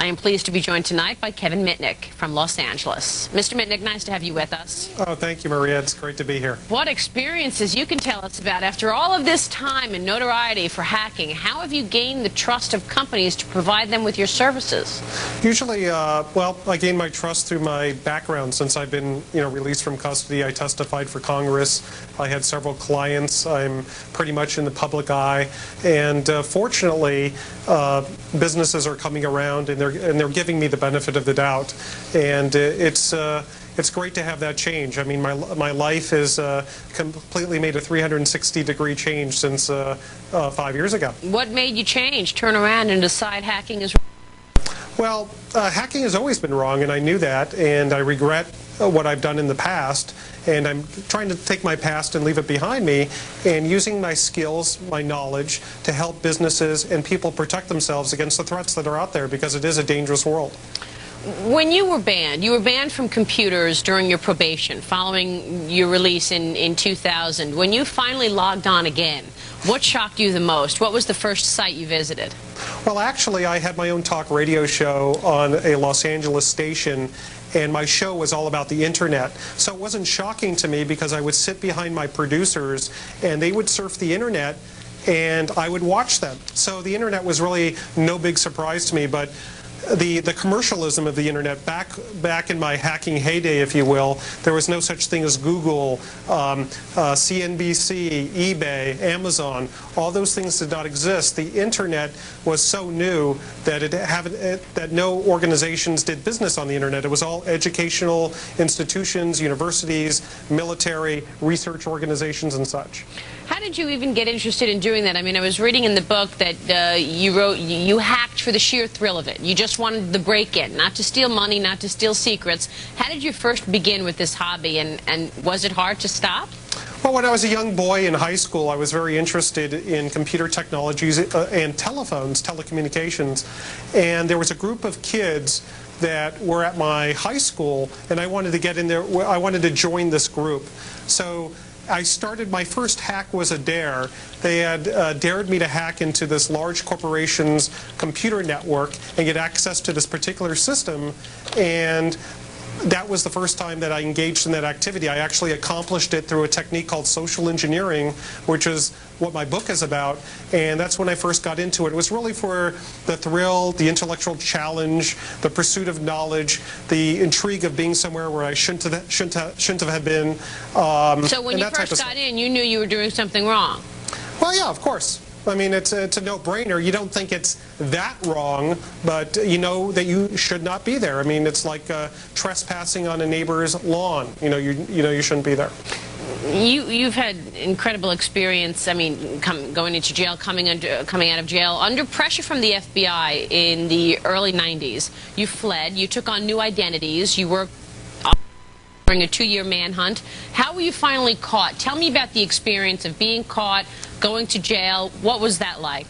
am pleased to be joined tonight by Kevin Mitnick from Los Angeles. Mr. Mitnick, nice to have you with us. Oh, thank you, Maria. It's great to be here. What experiences you can tell us about after all of this time and notoriety for hacking? How have you gained the trust of companies to provide them with your services? Usually, well, I gained my trust through my background. Since I've been, released from custody, I testified for Congress. I had several clients. I'm pretty much in the public eye, and fortunately, businesses are coming around and they're giving me the benefit of the doubt, and it's great to have that change. I mean, my life has completely made a 360-degree change since 5 years ago. What made you change, turn around, and decide hacking is wrong? Well, hacking has always been wrong, and I knew that, and I regret what I've done in the past, and I'm trying to take my past and leave it behind me, and using my skills, my knowledge, to help businesses and people protect themselves against the threats that are out there, because it is a dangerous world. When you were banned from computers during your probation, following your release in 2000. When you finally logged on again, what shocked you the most? What was the first site you visited? Well, actually, I had my own talk radio show on a Los Angeles station, and my show was all about the internet. So it wasn't shocking to me, because I would sit behind my producers and they would surf the internet and I would watch them. So the internet was really no big surprise to me, but the commercialism of the internet, back in my hacking heyday, if you will, there was no such thing as Google, CNBC, eBay, Amazon. All those things did not exist. The internet was so new that that no organizations did business on the internet. It was all educational institutions, universities, military, research organizations, and such. How did you even get interested in doing that? I mean, I was reading in the book that you hacked for the sheer thrill of it. You just wanted the break-in, not to steal money, not to steal secrets. How did you first begin with this hobby, and was it hard to stop? Well, when I was a young boy in high school, I was very interested in computer technologies and telephones, telecommunications, and there was a group of kids that were at my high school, and I wanted to get in there. I wanted to join this group. So I started, my first hack was a dare. They had dared me to hack into this large corporation's computer network and get access to this particular system, and that was the first time that I engaged in that activity. I actually accomplished it through a technique called social engineering, which is what my book is about, and that's when I first got into it. It was really for the thrill, the intellectual challenge, the pursuit of knowledge, the intrigue of being somewhere where I shouldn't have been. So when you first got in, you knew you were doing something wrong? Well, yeah, of course. I mean, it's a no-brainer. You don't think it's that wrong, but you know that you should not be there. I mean, it's like trespassing on a neighbor's lawn. You know you shouldn't be there. You've had incredible experience. I mean, going into jail, coming out of jail under pressure from the FBI in the early 90s. You fled. You took on new identities. You worked during a 2-year manhunt. How were you finally caught? Tell me about the experience of being caught, going to jail. What was that like?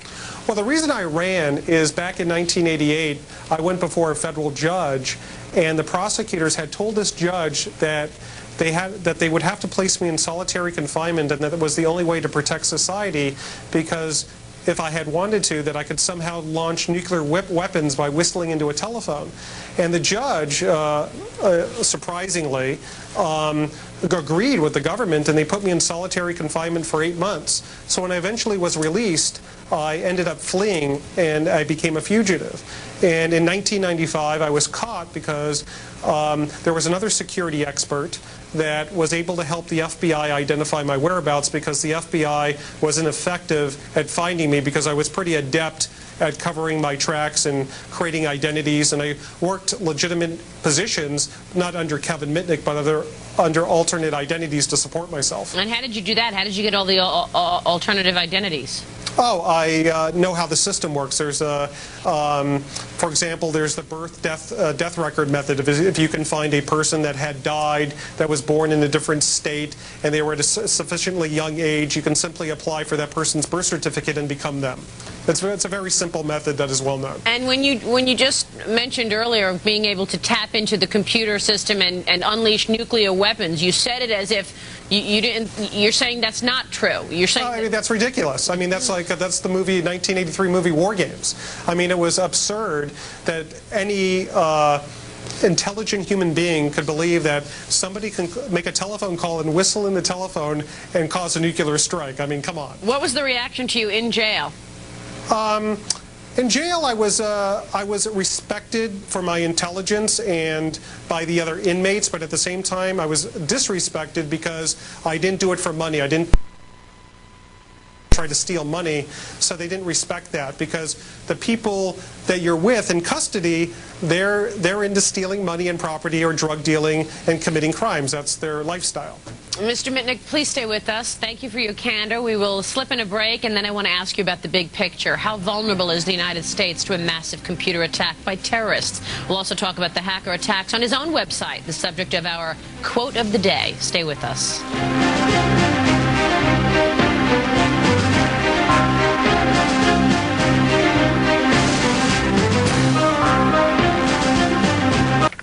Well, the reason I ran is back in 1988, I went before a federal judge, and the prosecutors had told this judge that they would have to place me in solitary confinement, and that it was the only way to protect society, because if I had wanted to, that I could somehow launch nuclear weapons by whistling into a telephone. And the judge, surprisingly, agreed with the government, and they put me in solitary confinement for 8 months. So when I eventually was released, I ended up fleeing, and I became a fugitive. And in 1995, I was caught because there was another security expert that was able to help the FBI identify my whereabouts, because the FBI was ineffective at finding me, because I was pretty adept at covering my tracks and creating identities, and I worked legitimate positions, not under Kevin Mitnick, but under alternate identities to support myself. And how did you do that? How did you get all the alternative identities? Oh, I know how the system works. There's for example, there's the death record method. If you can find a person that had died, that was born in a different state, and they were at a sufficiently young age, you can simply apply for that person's birth certificate and become them. It's a very simple method that is well known. And when you just mentioned earlier being able to tap into the computer system and unleash nuclear weapons, you said it as if you didn't. You're saying that's not true. You're saying I mean, that's ridiculous. I mean, that's the movie 1983 movie War Games. I mean, it was absurd that any intelligent human being could believe that somebody can make a telephone call and whistle in the telephone and cause a nuclear strike. I mean, come on. What was the reaction to you in jail? In jail, I was respected for my intelligence and by the other inmates, but at the same time, I was disrespected because I didn't do it for money. I didn't try to steal money, so they didn't respect that, because the people that you're with in custody, they're into stealing money and property or drug dealing and committing crimes. That's their lifestyle. Mr. Mitnick, please stay with us. Thank you for your candor. We will slip in a break, and then I want to ask you about the big picture. How vulnerable is the United States to a massive computer attack by terrorists? We'll also talk about the hacker attacks on his own website, the subject of our quote of the day. Stay with us.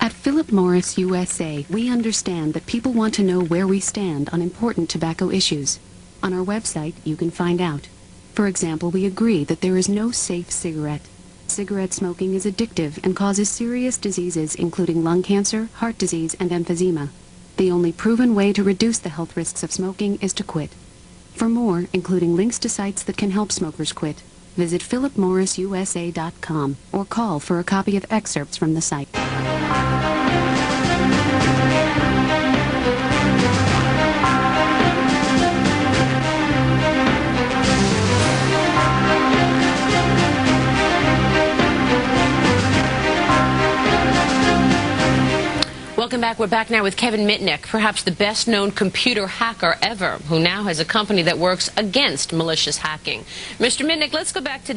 At Philip Morris USA, we understand that people want to know where we stand on important tobacco issues. On our website, you can find out. For example, we agree that there is no safe cigarette. Cigarette smoking is addictive and causes serious diseases including lung cancer, heart disease, and emphysema. The only proven way to reduce the health risks of smoking is to quit. For more, including links to sites that can help smokers quit, visit philipmorrisusa.com or call for a copy of excerpts from the site. Welcome back. We're back now with Kevin Mitnick, perhaps the best-known computer hacker ever, who now has a company that works against malicious hacking. Mr. Mitnick, let's go back to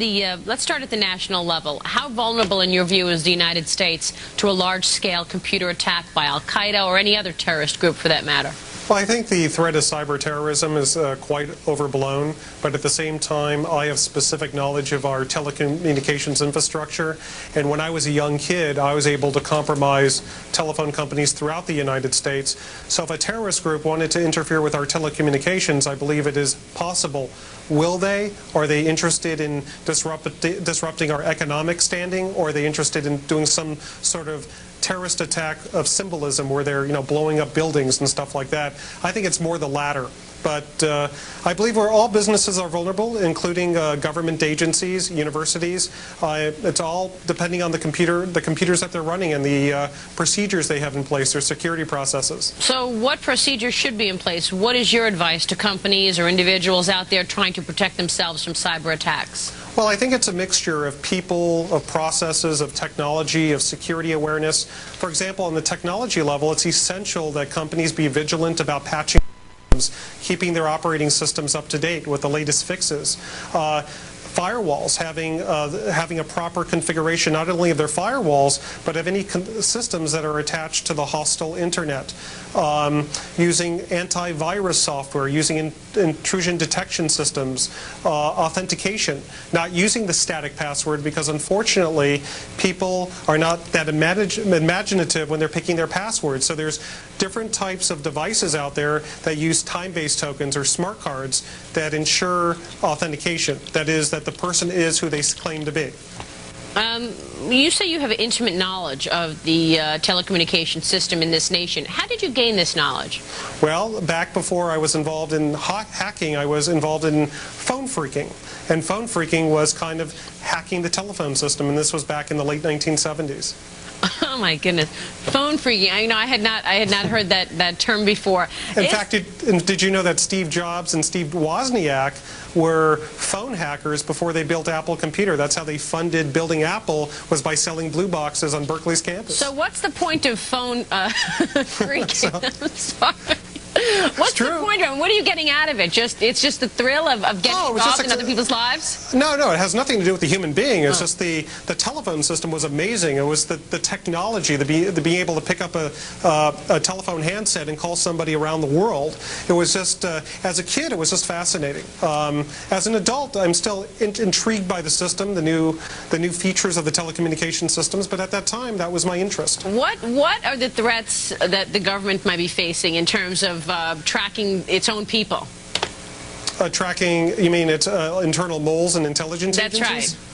let's start at the national level. How vulnerable, in your view, is the United States to a large-scale computer attack by Al-Qaeda or any other terrorist group, for that matter? Well, I think the threat of cyber terrorism is quite overblown, but at the same time, I have specific knowledge of our telecommunications infrastructure, and when I was a young kid, I was able to compromise telephone companies throughout the United States. So if a terrorist group wanted to interfere with our telecommunications, I believe it is possible. Will they? Are they interested in disrupting our economic standing, or are they interested in doing some sort of terrorist attack of symbolism where they're, blowing up buildings and stuff like that? I think it's more the latter. But I believe all businesses are vulnerable, including government agencies, universities. It's all depending on the computers that they're running and the procedures they have in place, their security processes. So what procedures should be in place? What is your advice to companies or individuals out there trying to protect themselves from cyber attacks? Well, I think it's a mixture of people, of processes, of technology, of security awareness. For example, on the technology level, it's essential that companies be vigilant about patching, keeping their operating systems up to date with the latest fixes. Firewalls, having a proper configuration not only of their firewalls, but of any systems that are attached to the hostile internet. Using antivirus software, using intrusion detection systems, authentication, not using the static password, because unfortunately people are not that imaginative when they're picking their passwords. So there's different types of devices out there that use time-based tokens or smart cards that ensure authentication. That is, that the person is who they claim to be. You say you have intimate knowledge of the telecommunication system in this nation. How did you gain this knowledge? Well, back before I was involved in hacking, I was involved in phone phreaking. And phone phreaking was kind of hacking the telephone system, and this was back in the late 1970s. Oh my goodness, phone phreaking! I had not heard that term before. In fact, did you know that Steve Jobs and Steve Wozniak were phone hackers before they built Apple Computer? That's how they funded building Apple, was by selling blue boxes on Berkeley's campus. So what's the point of phone phreaking? I'm sorry. What's the point of it? What are you getting out of it? It's just the thrill of getting involved in other people's lives? No, it has nothing to do with the human being. It's just the telephone system was amazing. It was the technology, the being able to pick up a telephone handset and call somebody around the world. It was just, as a kid, it was just fascinating. As an adult, I'm still intrigued by the system, the new features of the telecommunication systems, but at that time, that was my interest. What are the threats that the government might be facing in terms of tracking its own people? Tracking, you mean its internal moles and intelligence agencies? That's right.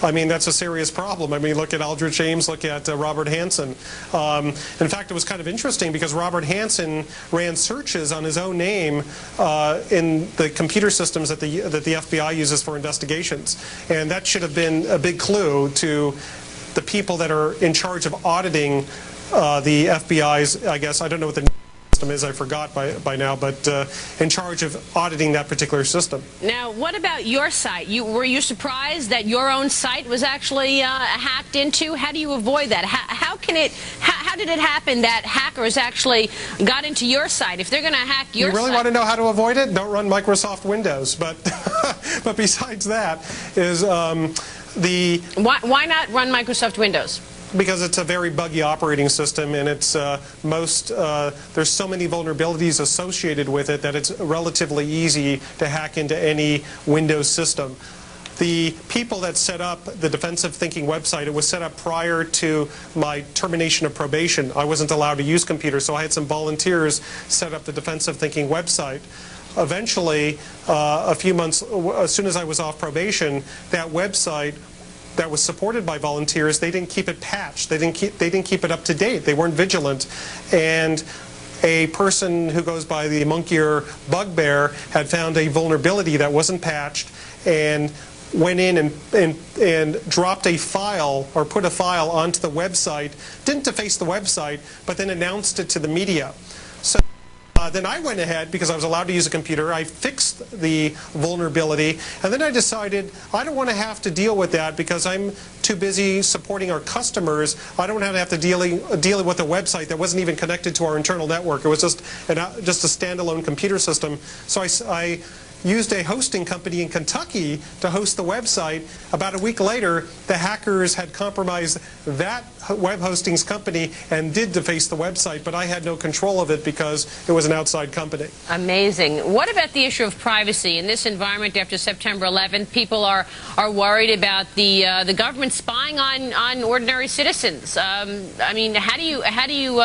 I mean, that's a serious problem. I mean, look at Aldrich Ames, look at Robert Hansen. In fact, it was kind of interesting because Robert Hansen ran searches on his own name in the computer systems that the FBI uses for investigations. And that should have been a big clue to the people that are in charge of auditing the FBI's, I guess, I don't know what the system is, I forgot by now, but in charge of auditing that particular system. Now, what about your site? Were you surprised that your own site was actually hacked into? How do you avoid that? How did it happen that hackers actually got into your site? If they're going to hack your site... You really want to know how to avoid it? Don't run Microsoft Windows. But but besides that is Why not run Microsoft Windows? Because it's a very buggy operating system, and it's there's so many vulnerabilities associated with it that it's relatively easy to hack into any Windows system. The people that set up the Defensive Thinking website, it was set up prior to my termination of probation. I wasn't allowed to use computers, so I had some volunteers set up the Defensive Thinking website. Eventually, a few months, as soon as I was off probation, that website that was supported by volunteers, they didn't keep it patched. They didn't keep it up to date. They weren't vigilant. And a person who goes by the Monkeyer Bugbear had found a vulnerability that wasn't patched and went in and dropped a file or put a file onto the website, didn't deface the website, but then announced it to the media. So then I went ahead, because I was allowed to use a computer, I fixed the vulnerability, and then I decided I don't want to have to deal with that because I'm too busy supporting our customers. I don't want to have to deal with a website that wasn't even connected to our internal network. It was just a standalone computer system. So I used a hosting company in Kentucky to host the website. About a week later, the hackers had compromised that web hosting's company and did deface the website, but I had no control of it because it was an outside company. Amazing. What about the issue of privacy? In this environment after September 11th, people are worried about the government spying on ordinary citizens. I mean, how do you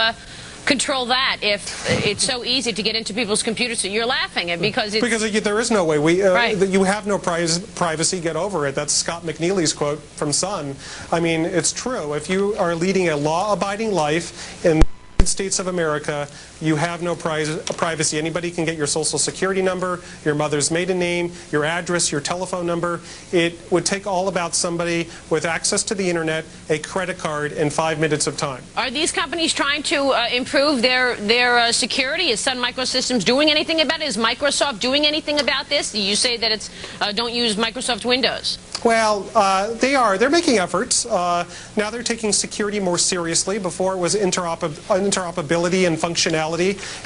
control that if it's so easy to get into people's computers? So you're laughing at because there is no way. Right. You have no privacy. Get over it. That's Scott McNeely's quote from Sun. I mean, it's true. If you are leading a law-abiding life in the United States of America, you have no privacy. Anybody can get your social security number, your mother's maiden name, your address, your telephone number. It would take all about somebody with access to the internet, a credit card, and 5 minutes of time. Are these companies trying to improve their security? Is Sun Microsystems doing anything about it? Is Microsoft doing anything about this? You say that it's don't use Microsoft Windows. Well, they are. They're making efforts. Now they're taking security more seriously. Before it was interoperability and functionality.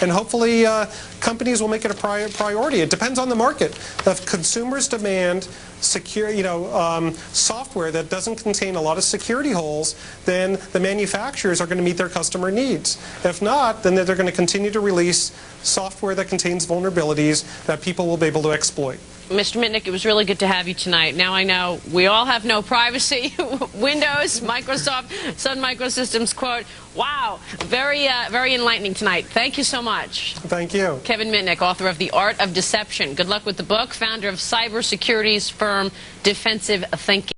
And hopefully companies will make it a priority. It depends on the market. If consumers demand software that doesn't contain a lot of security holes, then the manufacturers are going to meet their customer needs. If not, then they're going to continue to release software that contains vulnerabilities that people will be able to exploit. Mr. Mitnick, it was really good to have you tonight. Now I know we all have no privacy. Windows, Microsoft, Sun Microsystems quote. Wow, very enlightening tonight. Thank you so much. Thank you. Kevin Mitnick, author of The Art of Deception. Good luck with the book, founder of cybersecurity firm Defensive Thinking.